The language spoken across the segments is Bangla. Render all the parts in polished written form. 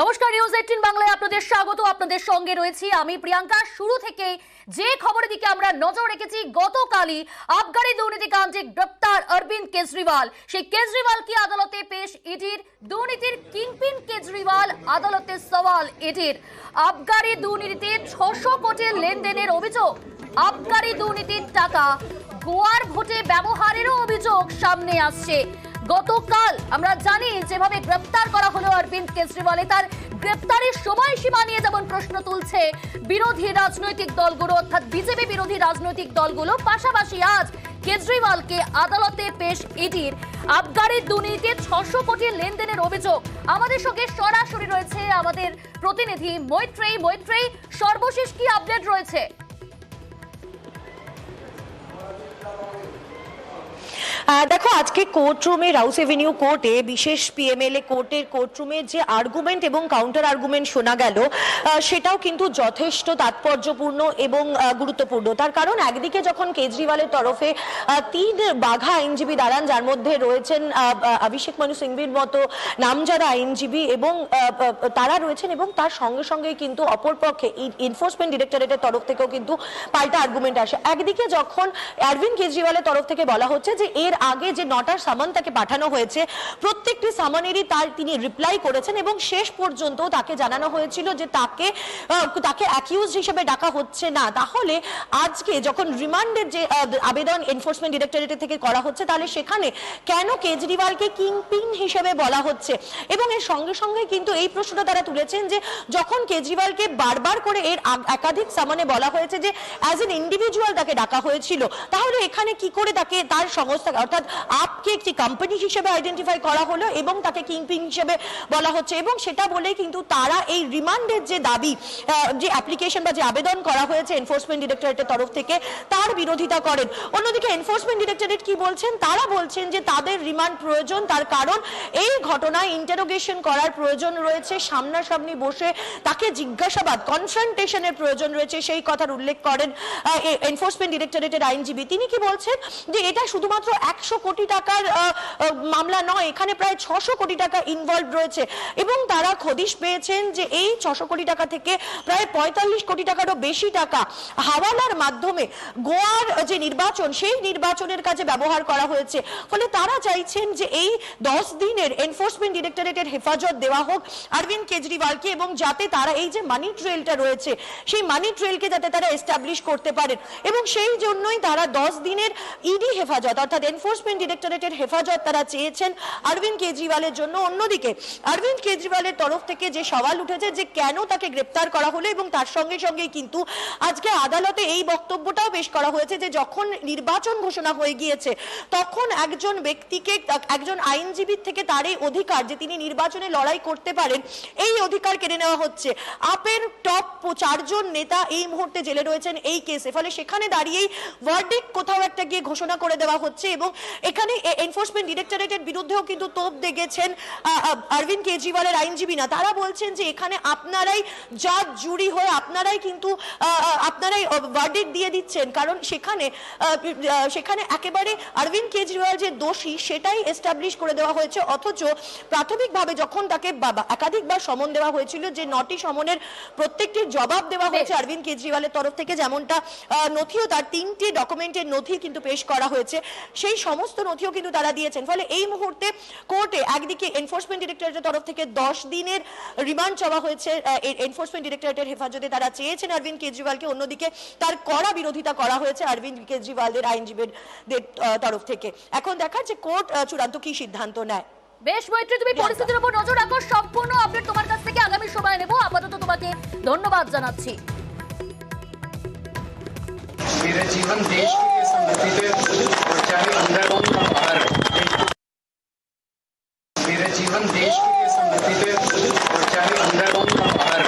নমস্কার, নিউজ 18 বাংলায় আপনাদের স্বাগত। আপনাদের সঙ্গে রয়েছি আমি প্রিয়াঙ্কা। শুরু থেকে যে খবরের দিকে আমরা নজর রেখেছি, গতকালই আবগারি দুর্নীতি কাণ্ডে গ্রেপ্তার অরবিন্দ কেজরিওয়াল। সেই কেজরিওয়ালকে আদালতে পেশ ইডির। দুর্নীতির কিংপিন কেজরিওয়াল, আদালতে সওয়াল ইডির। আবগারি দুর্নীতিতে 600 কোটি লেনদেনের অভিযোগ। আবগারি দুর্নীতির টাকা গোয়ার ভোটে ব্যবহারেরও অভিযোগ সামনে আসছে। গতকাল আমরা জানি যেভাবে গ্রেপ্তার করা হলো অরবিন্দ কেজরিওয়াল, তার গ্রেপ্তারের সময়সীমা নিয়ে যেমন প্রশ্ন তুলছে বিরোধী রাজনৈতিক দলগুলো, অর্থাৎ বিজেপি বিরোধী রাজনৈতিক দলগুলো। পাশাপাশি আজ কেজরিওয়ালকে আদালতে পেশ ইডির। আবগারি দুর্নীতিতে 600 কোটি লেনদেনের অভিযোগ। আমাদের সঙ্গে সরাসরি রয়েছে আমাদের প্রতিনিধি মৈত্রেয়ী। মৈত্রেয়ী, সর্বশেষ কি আপডেট রয়েছে? দেখো, আজকে কোর্টরুমে, রাউস এভিনিউ কোর্টে, বিশেষ পিএমএলএ কোর্টের কোর্টরুমে যে আর্গুমেন্ট এবং কাউন্টার আর্গুমেন্ট শোনা গেল, সেটাও কিন্তু যথেষ্ট তাৎপর্যপূর্ণ এবং গুরুত্বপূর্ণ। তার কারণ একদিকে যখন কেজরিওয়ালের তরফে 3 বাঘা আইনজীবী দাঁড়ান, যার মধ্যে রয়েছেন অভিষেক মানু সিংভির মতো নামজাদা আইনজীবী, এবং তারা রয়েছেন, এবং তার সঙ্গে সঙ্গে কিন্তু অপরপক্ষে এনফোর্সমেন্ট ডিরেক্টরেটের তরফ থেকেও কিন্তু পাল্টা আর্গুমেন্ট আসে। একদিকে যখন অরবিন্দ কেজরিওয়ালের তরফ থেকে বলা হচ্ছে যে এর আগে যে 9টা সামন তাকে পাঠানো হয়েছে, প্রত্যেকটি সামনেরই তিনি রিপ্লাই করেছেন, এবং শেষ পর্যন্ত তাকে জানানো হয়েছিল যে তাকে অ্যাকিউজ হিসেবে ডাকা হচ্ছে না। তাহলে আজকে যখন রিমান্ডের যে আবেদন এনফোর্সমেন্ট ডিরেক্টরেট থেকে করা হচ্ছে, তাহলে সেখানে কেন কেজরিওয়ালকে কিংপিন হিসেবে বলা হচ্ছে? এবং এর সঙ্গে সঙ্গে কিন্তু এই প্রশ্নটা তারা তুলেছেন যে যখন কেজরিওয়ালকে বারবার করে এর একাধিক সামনে বলা হয়েছে যে অ্যাজ এন ইন্ডিভিজুয়াল তাকে ডাকা হয়েছিল, তাহলে এখানে কি করে তাকে তার সংস্থা, অর্থাৎ আপকে একটি কোম্পানি হিসেবে আইডেন্টিফাই করা হলো এবং তাকে কিংপিন হিসেবে বলা হচ্ছে? এবং সেটা বলেই কিন্তু তারা এই রিমান্ডের যে দাবি, যে অ্যাপ্লিকেশন বা যে আবেদন করা হয়েছে এনফোর্সমেন্ট ডিরেক্টরেটের তরফ থেকে, তার বিরোধিতা করেন। অন্যদিকে এনফোর্সমেন্ট ডিরেক্টরেট কি বলছেন? তারা বলছেন যে তাদের রিমান্ড প্রয়োজন, তার কারণ এই ঘটনায় ইন্টারোগেশন করার প্রয়োজন রয়েছে, সামনাসামনি বসে তাকে জিজ্ঞাসাবাদ, কনফ্রন্টেশনের প্রয়োজন রয়েছে, সেই কথার উল্লেখ করেন এনফোর্সমেন্ট ডিরেক্টরেটের আইনজীবী। তিনি কি বলছেন? যে এটা শুধুমাত্র 100 কোটি টাকার মামলা নয়, এখানে প্রায় 600 কোটি টাকা ইনভলভ রয়েছে, এবং তারা খদিশ পেয়েছেন যে এই 600 কোটি টাকা থেকে প্রায় 45 কোটি টাকারও বেশি টাকা হাওয়ালার মাধ্যমে গোয়ার যে নির্বাচন, সেই নির্বাচনের কাজে ব্যবহার করা হয়েছে। ফলে তারা চাইছেন যে এই 10 দিনের এনফোর্সমেন্ট ডিরেক্টরেটের হেফাজত দেওয়া হোক অরবিন্দ কেজরিওয়ালকে, এবং যাতে তারা এই যে মানি ট্রেলটা রয়েছে, সেই মানি ট্রেলকে যাতে তারা এস্টাবলিশ করতে পারেন, এবং সেই জন্যই তারা 10 দিনের ইডি হেফাজত, অর্থাৎ এনফোর্সমেন্ট ডিরেক্টরেটের হেফাজত তারা চেয়েছেন অরবিন্দ কেজরিওয়ালের জন্য। অন্যদিকে অরবিন্দ কেজরিওয়ালের তরফ থেকে যে সওয়াল উঠেছে যে কেন তাকে গ্রেপ্তার করা হলো, এবং তার সঙ্গে সঙ্গেই কিন্তু আজকে আদালতে এই বক্তব্যটাও পেশ করা হয়েছে যে যখন নির্বাচন ঘোষণা হয়ে গিয়েছে, তখন একজন ব্যক্তিকে, একজন আইনজীবীর থেকে তার এই অধিকার যে তিনি নির্বাচনে লড়াই করতে পারেন, এই অধিকার কেড়ে নেওয়া হচ্ছে। আপের টপ 4 জন নেতা এই মুহূর্তে জেলে রয়েছেন এই কেসে। ফলে সেখানে দাঁড়িয়েই ভার্ডিক্ট কোথাও একটা গিয়ে ঘোষণা করে দেওয়া হচ্ছে, এবং এখানে এনফোর্সমেন্ট ডিরেক্টরেটের বিরুদ্ধেও কিন্তু তোপ দেগেছেন অরবিন্দ কেজরিওয়ালের আইনজীবী। না, তারা বলছেন যে এখানে আপনারাই জাজ, জুরি হয়ে আপনারাই কিন্তু আপনারাই ভার্ডিক্ট দিয়ে দিচ্ছেন, কারণ সেখানে একেবারে অরবিন্দ কেজরিওয়াল যে দোষী সেটাই এস্টাবলিশ করে দেওয়া হয়েছে। অথচ প্রাথমিকভাবে যখন তাকে একাধিকবার সমন দেওয়া হয়েছিল, যে 9টি সমনের প্রত্যেকটির জবাব দেওয়া হয়েছে অরবিন্দ কেজরিওয়ালের তরফ থেকে, যেমনটা নথিও, তার 3টি ডকুমেন্টের নথি কিন্তু পেশ করা হয়েছে, সেই সমস্ত নথিও কিন্তু তারা দিয়েছেন। ফলে এই মুহূর্তে কোর্টে একদিকে এনফোর্সমেন্ট ডিরেক্টরেটের তরফ থেকে 10 দিনের রিমান্ড চাওয়া হয়েছে, এনফোর্সমেন্ট ডিরেক্টরেটের হেফাজতে তারা চেয়েছেন অরবিন্দ কেজরিওয়ালকে, অন্যদিকে তার কড়া বিরোধিতা করা হয়েছে অরবিন্দ কেজরিওয়ালের আইনজীবীদের তরফ থেকে। এখন দেখার যে কোর্ট চূড়ান্ত কি সিদ্ধান্ত নেয়। বেশ মৈত্রী, তুমি পরিস্থিতির উপর নজর রাখো। সম্পূর্ণ আপডেট তোমার কাছ থেকে আগামী সময় নেব। আপাতত তোমাকে ধন্যবাদ জানাচ্ছি। मेरे जीवन देश के लिए समर्पित है, और चाहे अंदर हो या बाहर। मेरे जीवन देश के लिए समर्पित है, और चाहे अंदर हो या बाहर।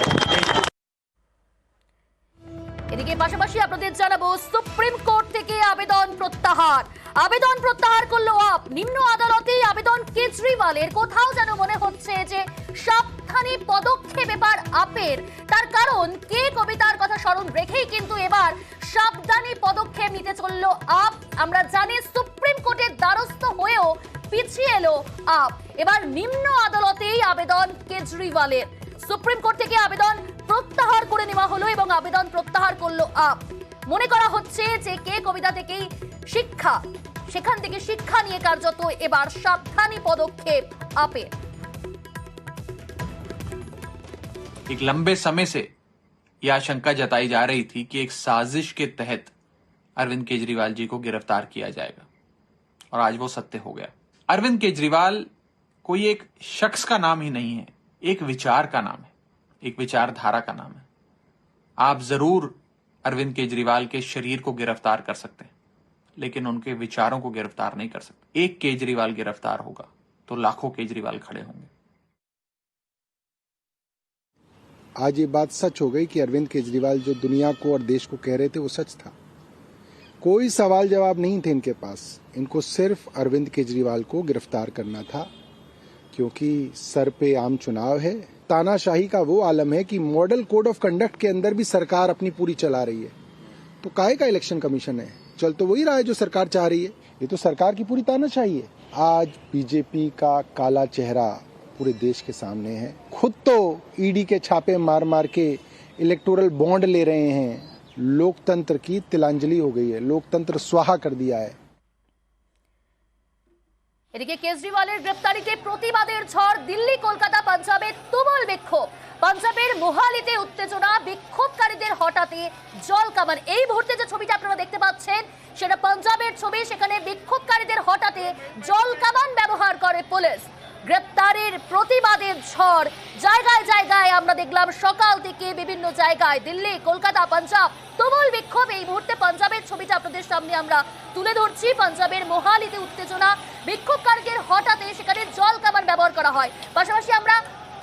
এদিকে পাশাপাশি আপনাদের জানাবো সুপ্রিম কোর্ট থেকে আবেদন প্রত্যাহার করলো আপ। নিম্ন আদালতেই আবেদন কেজরিওয়ালের। কোথাও যেন মনে হচ্ছে যে সাবধানী পদক্ষেপ এবার আপের। তার কারণ কে কবিতার কথা স্মরণ রেখেই কিন্তু এবার সাবধানী পদক্ষেপ নিতে চললো আপ। আমরা জানি সুপ্রিম কোর্টের দ্বারস্থ হয়েও পিছিয়ে এলো আপ। এবার নিম্ন আদালতেই আবেদন কেজরিওয়ালের। সুপ্রিম কোর্ট থেকে আবেদন প্রত্যাহার করে নেওয়া হলো এবং আবেদন প্রত্যাহার করলো আপ। মনে করা হচ্ছে যে কে কবিতা থেকেই শিক্ষা, সেখান থেকে শিক্ষা নিয়ে কার্যত এবার সাবধানী পদক্ষেপ আপের। एक लंबे समय से यह आशंका जताई जा रही थी कि एक साजिश के तहत अरविंद केजरीवाल जी को गिरफ्तार किया जाएगा और आज वो सत्य हो गया। अरविंद केजरीवाल कोई एक शख्स का नाम ही नहीं है, एक विचार का नाम है, एक विचारधारा का नाम है। आप जरूर अरविंद केजरीवाल के शरीर को गिरफ्तार कर सकते हैं, लेकिन उनके विचारों को गिरफ्तार नहीं कर सकते। एक केजरीवाल गिरफ्तार होगा तो लाखों केजरीवाल खड़े होंगे। आज ये बात सच हो गई कि अरविंद केजरीवाल जो दुनिया को और देश को कह रहे थे वो सच था। कोई सवाल जवाब नहीं थे इनके पास, इनको सिर्फ अरविंद केजरीवाल को गिरफ्तार करना था, क्योंकि सर पे आम चुनाव है। तानाशाही का वो आलम है कि मॉडल कोड ऑफ कंडक्ट के अंदर भी सरकार अपनी पूरी चला रही है, तो काहे का इलेक्शन कमीशन है? चल तो वही रहा है जो सरकार चाह रही है। ये तो सरकार की पूरी तानाशाही है। आज बीजेपी का काला चेहरा पूरे देश के सामने है। खुद तो ईडी के छापे मार मार के इलेक्टोरल बॉन्ड ले रहे हैं। लोकतंत्र की तिलांजलि हो गई है, लोकतंत्र स्वाहा कर दिया है। এদিকে কেজরিওয়ালের গ্রেপ্তারিতে প্রতিবাদের ঝড় দিল্লি, কলকাতা, পাঞ্জাবে তুমুল বিক্ষোভ। পাঞ্জাবের মোহালিতে উত্তেজনা, বিক্ষোভকারীদের হঠাতে জল কামান। এই মুহূর্তে যে ছবিটা আপনারা দেখতে পাচ্ছেন সেটা পাঞ্জাবের ছবি, সেখানে বিক্ষোভকারীদের হঠাতে জল কামান ব্যবহার করে পুলিশ। গ্রেপ্তারের প্রতিবাদের ঝড় জায়গায় জায়গায় আমরা দেখলাম সকাল থেকে বিভিন্ন জায়গায়, দিল্লি, কলকাতা, পাঞ্জাব তুমুল বিক্ষোভ। এই মুহূর্তে পাঞ্জাবের ছবিটা আপনাদের সামনে আমরা তুলে ধরছি। পাঞ্জাবের মোহালিতে উত্তেজনা, বিক্ষোভকারীদের হঠাতে সেখানে জল কামান ব্যবহার করা হয়। পাশাপাশি আমরা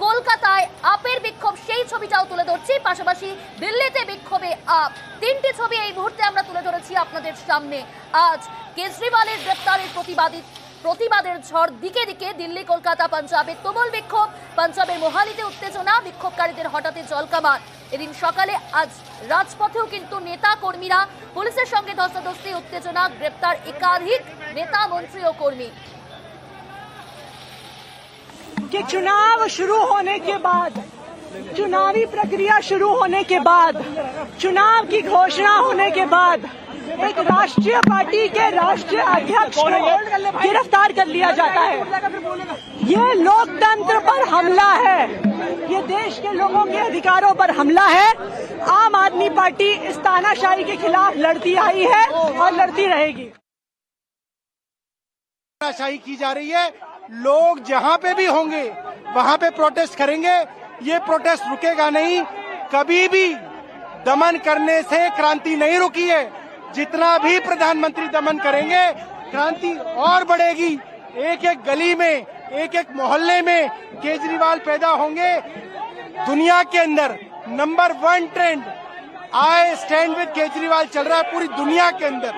কলকাতায় আপের বিক্ষোভ সেই ছবিটাও তুলে ধরছি, পাশাপাশি দিল্লিতে বিক্ষোভে আপ। তিনটি ছবি এই মুহূর্তে আমরা তুলে ধরেছি আপনাদের সামনে। আজ কেজরিওয়ালের গ্রেপ্তারের প্রতিবাদের ঝড় দিকে দিকে দিল্লি, কলকাতা, পাঞ্জাবে তুমুল বিক্ষোভ। পাঞ্জাবের মোহালিতে উত্তেজনা, বিক্ষোভকারীদের হঠাতে জলকামান। এদিন সকালে আজ রাজপথেও কিন্তু নেতা কর্মীরা পুলিশের সঙ্গে ধস্তাধস্তি, উত্তেজনা, গ্রেপ্তার একাধিক नेता मंत्री और कर्मी। कि चुनाव शुरू होने के बाद, चुनावी प्रक्रिया शुरू होने के बाद, चुनाव की घोषणा होने के बाद एक राष्ट्रीय पार्टी के राष्ट्रीय अध्यक्ष को गिरफ्तार कर लिया जाता है। ये लोकतंत्र पर हमला है, ये देश के लोगों के अधिकारों पर हमला है। आम आदमी पार्टी इस तानाशाही के खिलाफ लड़ती आई है और लड़ती रहेगी। तानाशाही की जा रही है, लोग जहां पे भी होंगे वहां पे प्रोटेस्ट करेंगे। ये प्रोटेस्ट रुकेगा नहीं, कभी भी दमन करने से क्रांति नहीं रुकी है। जितना भी प्रधानमंत्री दमन करेंगे क्रांति और बढ़ेगी। एक एक गली में, एक एक मोहल्ले में केजरीवाल पैदा होंगे। दुनिया के अंदर number 1 trend I stand with Kejriwal चल रहा है पूरी दुनिया के अंदर।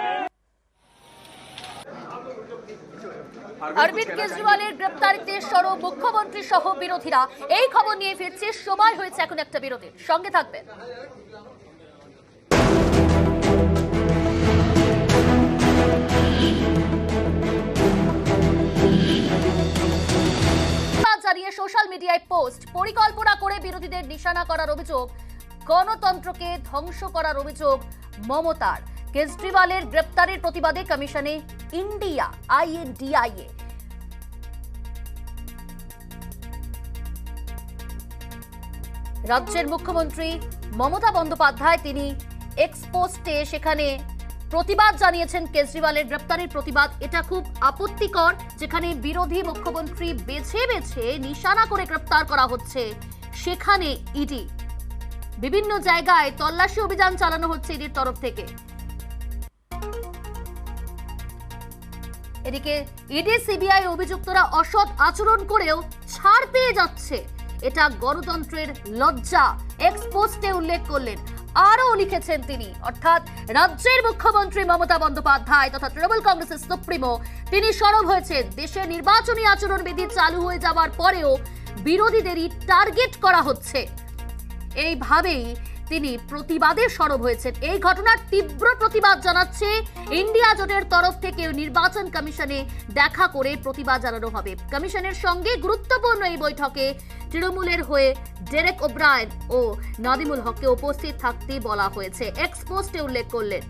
অরবিন্দ কেজরিওয়ালের গ্রেপ্তারিতে সরব মুখ্যমন্ত্রী সহ বিরোধীরা। এই খবর নিয়ে ফিরছে, সময় হয়েছে এখন একটা বিরতির। সঙ্গে থাকবেন। জানিয়ে সোশ্যাল মিডিয়ায় পোস্ট, পরিকল্পনা করে বিরোধীদের নিশানা করার অভিযোগ, গণতন্ত্রকে ধ্বংস করার অভিযোগ মমতার। কেজরিওয়ালের গ্রেপ্তারের প্রতিবাদে কমিশনে ইন্ডিয়া INDIA। রাজ্যের মুখ্যমন্ত্রী মমতা বন্দ্যোপাধ্যায় তিনি এক্স পোস্টে সেখানে প্রতিবাদ জানিয়েছেন কেজরিওয়ালের গ্রেপ্তারের প্রতিবাদ। এটা খুব আপত্তিকর, যেখানে বিরোধী মুখ্যমন্ত্রী বেছে বেছে নিশানা করে গ্রেপ্তার করা হচ্ছে, সেখানে ইডি বিভিন্ন জায়গায় তল্লাশি অভিযান চালানো হচ্ছে ইডির তরফ থেকে। এদিকে ইডি সিবিআই অভিযুক্তরা অসৎ আচরণ করেও ছাড় পেয়ে যাচ্ছে, এটা গণতন্ত্রের লজ্জা, এক্স পোস্টে উল্লেখ করলেন। আরও লিখেছেন তিনি, অর্থাৎ রাজ্যের মুখ্যমন্ত্রী মমতা বন্দ্যোপাধ্যায় তথা তৃণমূল কংগ্রেসের সুপ্রিমো তিনি সরব হয়েছেন। দেশে নির্বাচনী আচরণবিধি চালু হয়ে যাওয়ার পরেও বিরোধীদেরই টার্গেট করা হচ্ছে। এইভাবেই তিনি প্রতিবাদে সরব হয়েছেন। এই ঘটনার তীব্র প্রতিবাদ জানাচ্ছে ইন্ডিয়া জোটের তরফ থেকে নির্বাচন কমিশনে দেখা করে প্রতিবাদ জানানো হবে। কমিশনের সঙ্গে গুরুত্বপূর্ণ এই বৈঠকে তৃণমূলের হয়ে ডেরেক ওব্রায়েন ও নাদিমুল হককে উপস্থিত থাকতে বলা হয়েছে। এক্স পোস্টে উল্লেখ করলেন,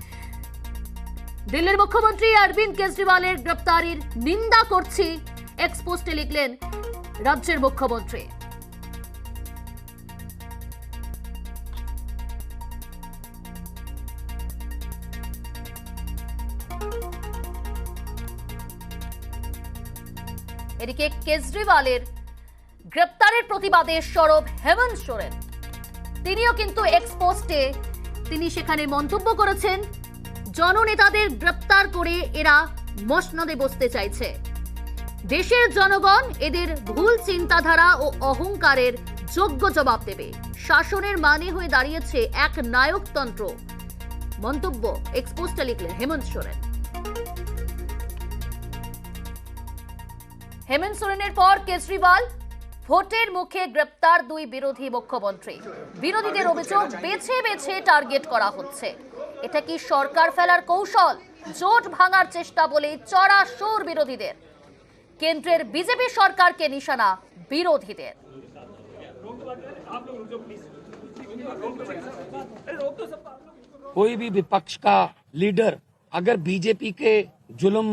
দিল্লির মুখ্যমন্ত্রী অরবিন্দ কেজরিওয়ালের গ্রেপ্তারির নিন্দা করছি, এক্স পোস্টে লিখলেন রাজ্যের মুখ্যমন্ত্রী। এদিকে কেজরিওয়ালের গ্রেপ্তারের প্রতিবাদে সরব হেমন্ত সোরেন, তিনিও কিন্তু এক্স পোস্টে তিনি সেখানে মন্তব্য করেছেন, জননেতাদের গ্রেপ্তার করে এরা মসনদে বসতে চাইছে। দেশের জনগণ এদের ভুল চিন্তাধারা ও অহংকারের যোগ্য জবাব দেবে। শাসনের মানে হয়ে দাঁড়িয়েছে এক নায়কতন্ত্র। মন্তব্য এক্স পোস্টে লিখলেন হেমন্ত সোরেন। হেমন্ত সোরেনের পর কেজরিওয়াল, ভোটের মুখে গ্রেপ্তার দুই বিরোধী মুখ্যমন্ত্রী। বিরোধীদের অভিযোগ বেছে বেছে টার্গেট করা হচ্ছে। এটা কি সরকার ফেলার কৌশল? জোট ভাঙার চেষ্টা বলে চড়া সুর বিরোধীদের। কেন্দ্রের বিজেপি সরকারকে নিশানা বিরোধীদের। कोई भी विपक्ष का लीडर अगर बीजेपी के जुल्म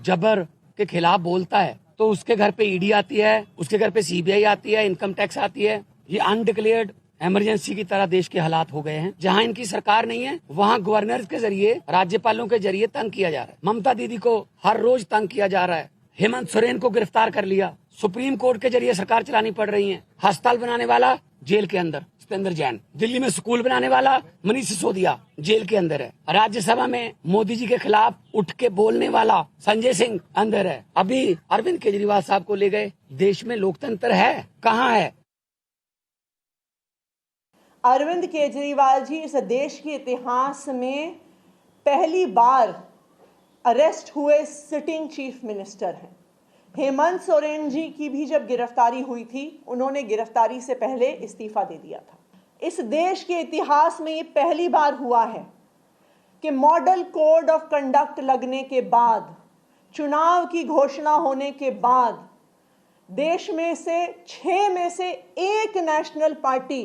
जबर के खिलाफ बोलता है तो उसके घर पे ईडी आती है, उसके घर पे सीबीआई आती है, इनकम टैक्स आती है। ये अनडिक्लेयर्ड इमरजेंसी की तरह देश के हालात हो गए हैं। जहां इनकी सरकार नहीं है वहां गवर्नर के जरिए, राज्यपालों के जरिए तंग किया जा रहा है। ममता दीदी को हर रोज तंग किया जा रहा है। हेमंत सोरेन को गिरफ्तार कर लिया। सुप्रीम कोर्ट के जरिए सरकार चलानी पड़ रही है। अस्पताल बनाने वाला जेल के अंदर सत्येंद्र जैन, दिल्ली में स्कूल बनाने वाला मनीष सिसोदिया जेल के अंदर है। राज्यसभा में मोदी जी के खिलाफ उठ के बोलने वाला संजय सिंह अंदर है। अभी अरविंद केजरीवाल साहब को ले गए। देश में लोकतंत्र है कहाँ है? अरविंद केजरीवाल जी इस देश के इतिहास में पहली बार अरेस्ट हुए सिटिंग चीफ मिनिस्टर हैं। हेमंत सोरेन जी की भी जब गिरफ्तारी हुई थी, उन्होंने गिरफ्तारी से पहले इस्तीफा दे दिया था। इस देश के इतिहास में ये पहली बार हुआ है कि मॉडल कोड ऑफ कंडक्ट लगने के बाद, चुनाव की घोषणा होने के बाद, देश में से 6 में से 1 नेशनल पार्टी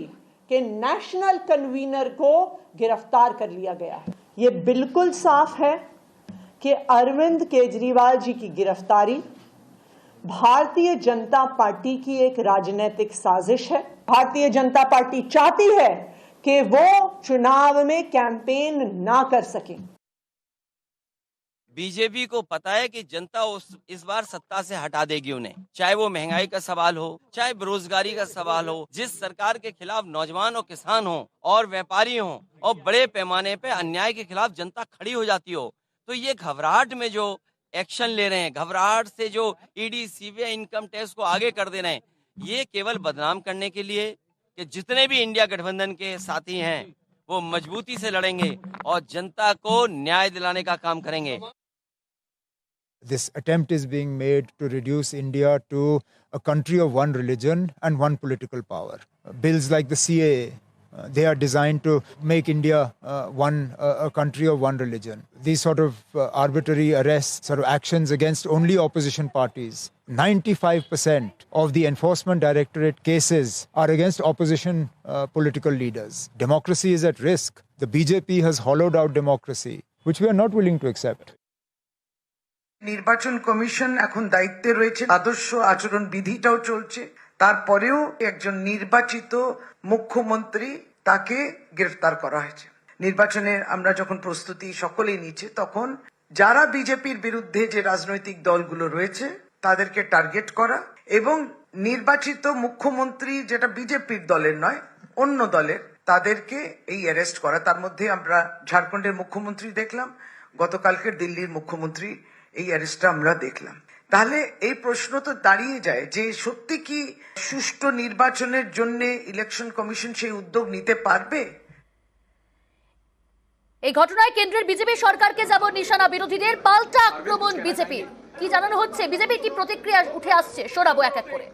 के नेशनल कन्वीनर को गिरफ्तार कर लिया गया है। ये बिल्कुल साफ है कि अरविंद केजरीवाल जी की गिरफ्तारी भारतीय जनता पार्टी की एक राजनीतिक साजिश है। भारतीय जनता पार्टी चाहती है कि वो चुनाव में कैंपेन ना कर सके। बीजेपी को पता है कि जनता इस बार सत्ता से हटा देगी उन्हें, चाहे वो महंगाई का सवाल हो, चाहे बेरोजगारी का सवाल हो। जिस सरकार के खिलाफ नौजवान और किसान हो और व्यापारी हो और बड़े पैमाने पे अन्याय के खिलाफ जनता खड़ी हो जाती हो, तो ये घबराहट में जो एक्शन ले रहे हैं, घबराहट से जो ईडी सीबीआई इनकम टैक्स को आगे कर दे रहे हैं, ये केवल बदनाम करने के लिए कि जितने भी इंडिया गठबंधन के साथी हैं वो मजबूती से लड़ेंगे और जनता को न्याय दिलाने का काम करेंगे। This attempt is being made to reduce India to a country of one religion and one political power. Bills like the CAA, they are designed to make India a country of one religion. These sort of arbitrary arrests, sort of actions against only opposition parties. 95% of the Enforcement Directorate cases are against opposition political leaders. Democracy is at risk. The BJP has hollowed out democracy, which we are not willing to accept. নির্বাচন কমিশন এখন দায়িত্বে রয়েছে, আদর্শ আচরণ বিধিটাও চলছে, তারপরেও একজন নির্বাচিত মুখ্যমন্ত্রী তাকে গ্রেফতার করা হয়েছে। নির্বাচনের আমরা যখন প্রস্তুতি সকলেই নিচ্ছে, তখন যারা বিজেপির বিরুদ্ধে যে রাজনৈতিক দলগুলো রয়েছে তাদেরকে টার্গেট করা এবং নির্বাচিত মুখ্যমন্ত্রী যেটা বিজেপির দলের নয় অন্য দলের, তাদেরকে এই অ্যারেস্ট করা। তার মধ্যে আমরা ঝাড়খণ্ডের মুখ্যমন্ত্রী দেখলাম, গতকালকের দিল্লির মুখ্যমন্ত্রী এই অ্যারেস্টটা আমরা দেখলাম। তাহলে এই প্রশ্ন তো দাঁড়িয়ে যায় যে সত্যি কি সুষ্ঠু নির্বাচনের জন্য ইলেকশন কমিশন সেই উদ্যোগ নিতে পারবে? এই ঘটনায় কেন্দ্রের বিজেপি সরকারকে যেমন নিশানা বিরোধীদের, পাল্টা আক্রমণ বিজেপির। কি জানানো হচ্ছে, বিজেপির কি প্রতিক্রিয়া উঠে আসছে, শোনাবো এক এক করে।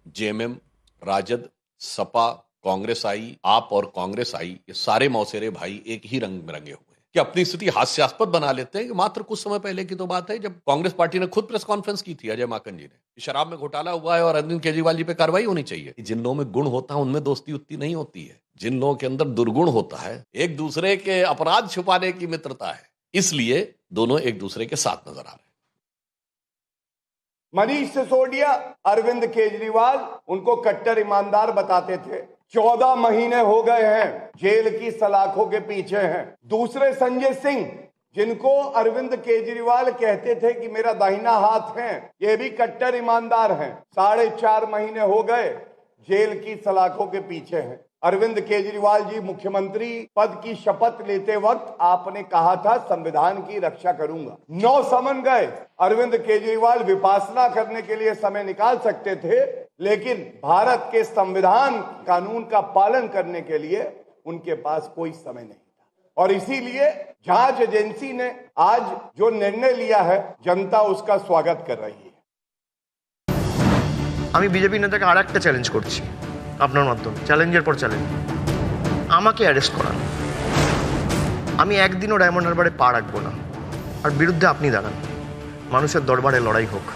जेएमएम, राजद, सपा कांग्रेस आई, आप और कांग्रेस आई, ये सारे मौसेरे भाई एक ही रंग में रंगे हुए हैं कि अपनी स्थिति हास्यास्पद बना लेते हैं। कि मात्र कुछ समय पहले की तो बात है जब कांग्रेस पार्टी ने खुद प्रेस कॉन्फ्रेंस की थी, अजय माकन जी ने, शराब में घोटाला हुआ है और अरविंद केजरीवाल जी पे कार्रवाई होनी चाहिए। जिन लोगों में गुण होता है उनमें दोस्ती उतनी नहीं होती है, जिन लोगों के अंदर दुर्गुण होता है, एक दूसरे के अपराध छुपाने की मित्रता है, इसलिए दोनों एक दूसरे के साथ नजर आ रहे हैं। मनीष सिसोदिया, अरविंद केजरीवाल उनको कट्टर ईमानदार बताते थे। 14 महीने हो गए हैं जेल की सलाखों के पीछे हैं। दूसरे संजय सिंह, जिनको अरविंद केजरीवाल कहते थे कि मेरा दाहिना हाथ है, ये भी कट्टर ईमानदार हैं। 4.5 महीने हो गए जेल की सलाखों के पीछे हैं। अरविंद केजरीवाल जी, मुख्यमंत्री पद की शपथ लेते वक्त आपने कहा था संविधान की रक्षा करूंगा। 9 समन गए। अरविंद केजरीवाल विपासना करने के लिए समय निकाल सकते थे, लेकिन भारत के संविधान कानून का पालन करने के लिए उनके पास कोई समय नहीं था। और इसीलिए जांच एजेंसी ने आज जो निर्णय लिया है, जनता उसका स्वागत कर रही है। আমি বিজেপি নেতাকে আরেকটা চ্যালেঞ্জ করছি আপনার মাধ্যমে, চ্যালেঞ্জের পর চ্যালেঞ্জ, আমাকে অ্যারেস্ট করান, আমি একদিনও ডায়মন্ড হারবারে পা রাখবো না, আর বিরুদ্ধে আপনি দাঁড়ান, মানুষের দরবারে লড়াই হোক।